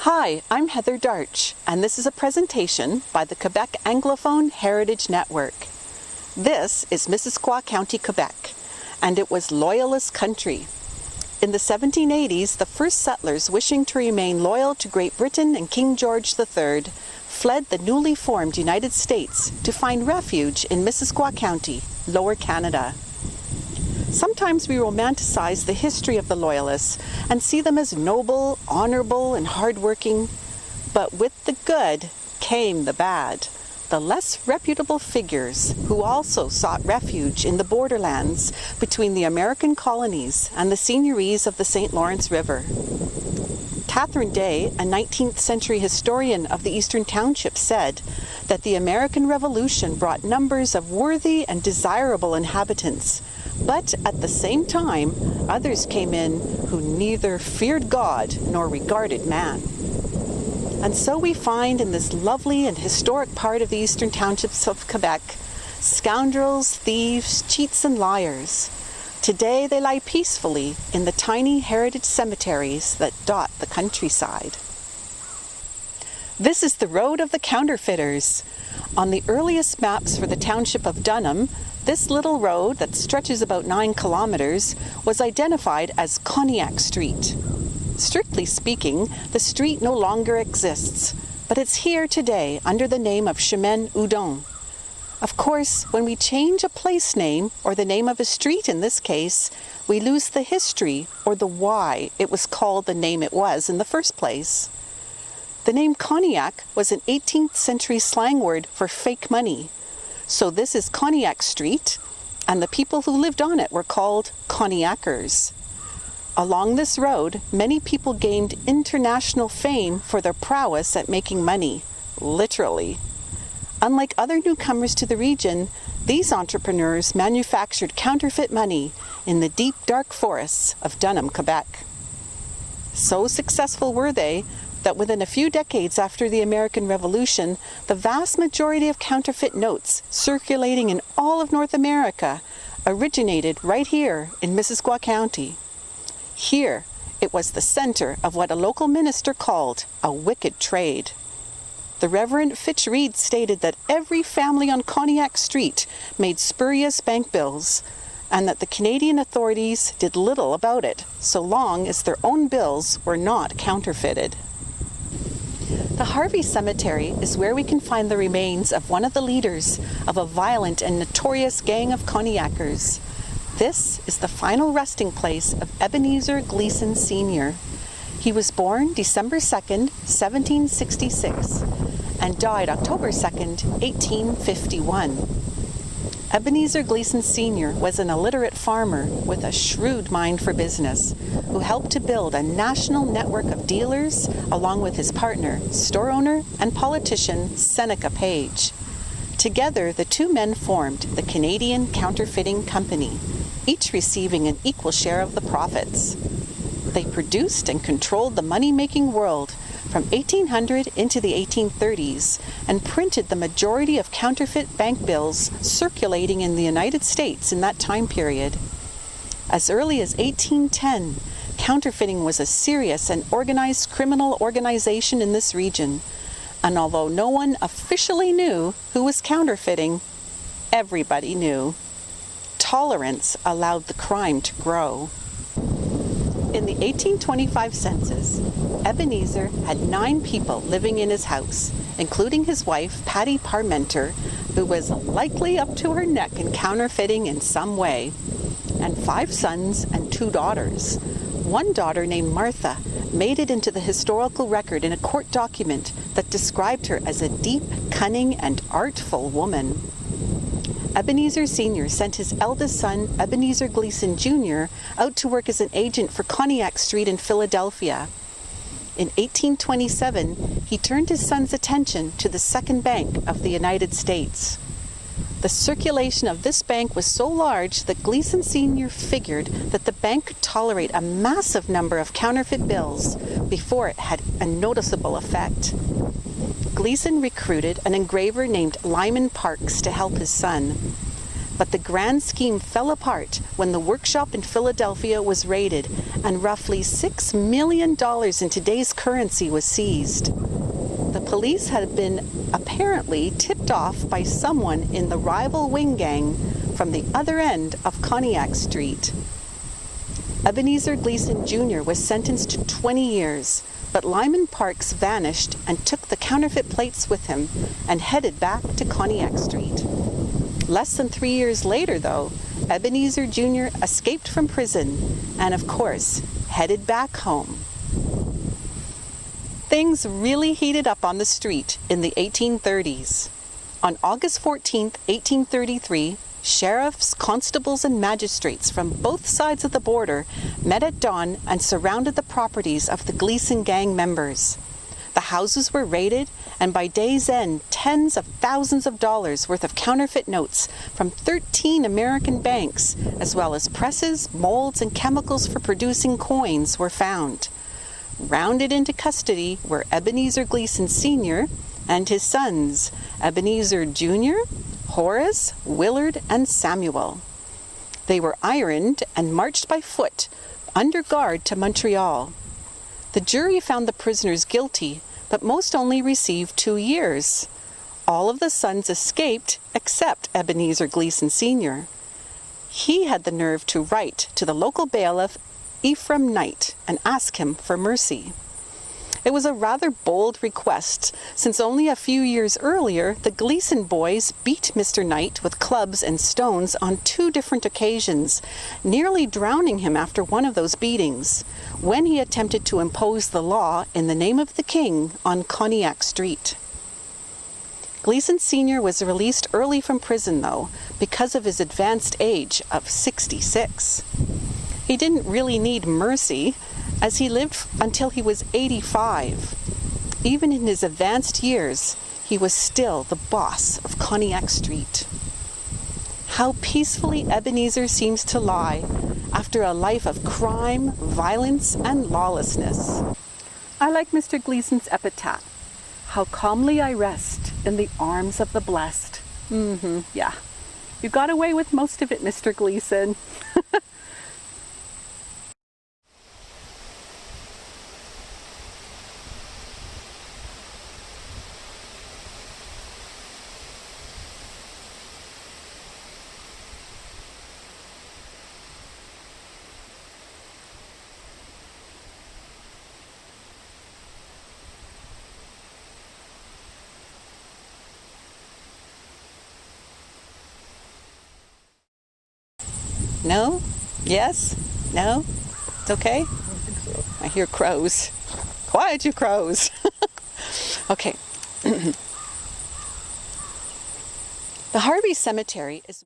Hi, I'm Heather Darch, and this is a presentation by the Quebec Anglophone Heritage Network. This is Missisquoi County, Quebec, and it was Loyalist country. In the 1780s, the first settlers wishing to remain loyal to Great Britain and King George III fled the newly formed United States to find refuge in Missisquoi County, Lower Canada. Sometimes we romanticize the history of the Loyalists and see them as noble, honorable, and hardworking. But with the good came the bad. The less reputable figures who also sought refuge in the borderlands between the American colonies and the seigneuries of the St. Lawrence River. Catherine Day, a 19th century historian of the Eastern Township, said that the American Revolution brought numbers of worthy and desirable inhabitants, but at the same time, others came in who neither feared God nor regarded man. And so we find in this lovely and historic part of the Eastern Townships of Quebec, scoundrels, thieves, cheats, and liars. Today they lie peacefully in the tiny heritage cemeteries that dot the countryside. This is the road of the Counterfeiters. On the earliest maps for the township of Dunham, this little road that stretches about 9 kilometers was identified as Cognac Street. Strictly speaking, the street no longer exists, but it's here today under the name of Chemin Houdon. Of course, when we change a place name, or the name of a street in this case, we lose the history or the why it was called the name it was in the first place. The name Cognac was an 18th century slang word for fake money. So this is Cognac Street, and the people who lived on it were called Cogniacers. Along this road, many people gained international fame for their prowess at making money, literally. Unlike other newcomers to the region, these entrepreneurs manufactured counterfeit money in the deep, dark forests of Dunham, Quebec. So successful were they that within a few decades after the American Revolution, the vast majority of counterfeit notes circulating in all of North America originated right here in Missisquoi County. Here, it was the center of what a local minister called a wicked trade. The Reverend Fitch Reed stated that every family on Cognac Street made spurious bank bills, and that the Canadian authorities did little about it, so long as their own bills were not counterfeited. The Harvey Cemetery is where we can find the remains of one of the leaders of a violent and notorious gang of Cogniacers. This is the final resting place of Ebenezer Gleason Sr. He was born December 2nd, 1766, and died October 2nd, 1851. Ebenezer Gleason Sr. was an illiterate farmer with a shrewd mind for business, who helped to build a national network of dealers along with his partner, store owner, and politician Seneca Page. Together, the two men formed the Canadian Counterfeiting Company, each receiving an equal share of the profits. They produced and controlled the money-making world from 1800 into the 1830s and printed the majority of counterfeit bank bills circulating in the United States in that time period. As early as 1810, counterfeiting was a serious and organized criminal organization in this region, and although no one officially knew who was counterfeiting, everybody knew. Tolerance allowed the crime to grow. In the 1825 census, Ebenezer had 9 people living in his house, including his wife, Patty Parmenter, who was likely up to her neck in counterfeiting in some way, and 5 sons and 2 daughters. One daughter named Martha made it into the historical record in a court document that described her as a deep, cunning, and artful woman. Ebenezer Sr. sent his eldest son, Ebenezer Gleason Jr., out to work as an agent for Cognac Street in Philadelphia. In 1827, he turned his son's attention to the Second Bank of the United States. The circulation of this bank was so large that Gleason Sr. figured that the bank could tolerate a massive number of counterfeit bills before it had a noticeable effect. Gleason recruited an engraver named Lyman Parks to help his son. But the grand scheme fell apart when the workshop in Philadelphia was raided and roughly $6 million in today's currency was seized. The police had been apparently tipped off by someone in the rival wing gang from the other end of Cognac Street. Ebenezer Gleason Jr. was sentenced to 20 years, but Lyman Parks vanished and took the counterfeit plates with him and headed back to Cognac Street. Less than 3 years later, though, Ebenezer Jr. escaped from prison and, of course, headed back home. Things really heated up on the street in the 1830s. On August 14, 1833, sheriffs, constables, and magistrates from both sides of the border met at dawn and surrounded the properties of the Gleason gang members. The houses were raided, and by day's end, tens of thousands of dollars worth of counterfeit notes from 13 American banks, as well as presses, molds, and chemicals for producing coins, were found. Rounded into custody were Ebenezer Gleason Sr. and his sons, Ebenezer Jr., Horace, Willard, and Samuel. They were ironed and marched by foot under guard to Montreal. The jury found the prisoners guilty, but most only received 2 years. All of the sons escaped except Ebenezer Gleason Sr. He had the nerve to write to the local bailiff, Ephraim Knight, and ask him for mercy. It was a rather bold request, since only a few years earlier the Gleason boys beat Mr. Knight with clubs and stones on 2 different occasions, nearly drowning him after one of those beatings, when he attempted to impose the law in the name of the king on Cognac Street. Gleason Sr. was released early from prison, though, because of his advanced age of 66. He didn't really need mercy, as he lived until he was 85. Even in his advanced years, he was still the boss of Cognac Street. How peacefully Ebenezer seems to lie after a life of crime, violence, and lawlessness. I like Mr. Gleason's epitaph. How calmly I rest in the arms of the blessed. Yeah. You got away with most of it, Mr. Gleason. No? Yes? No? It's okay? I think so. I hear crows. Quiet, you crows. Okay. The Harvey Cemetery is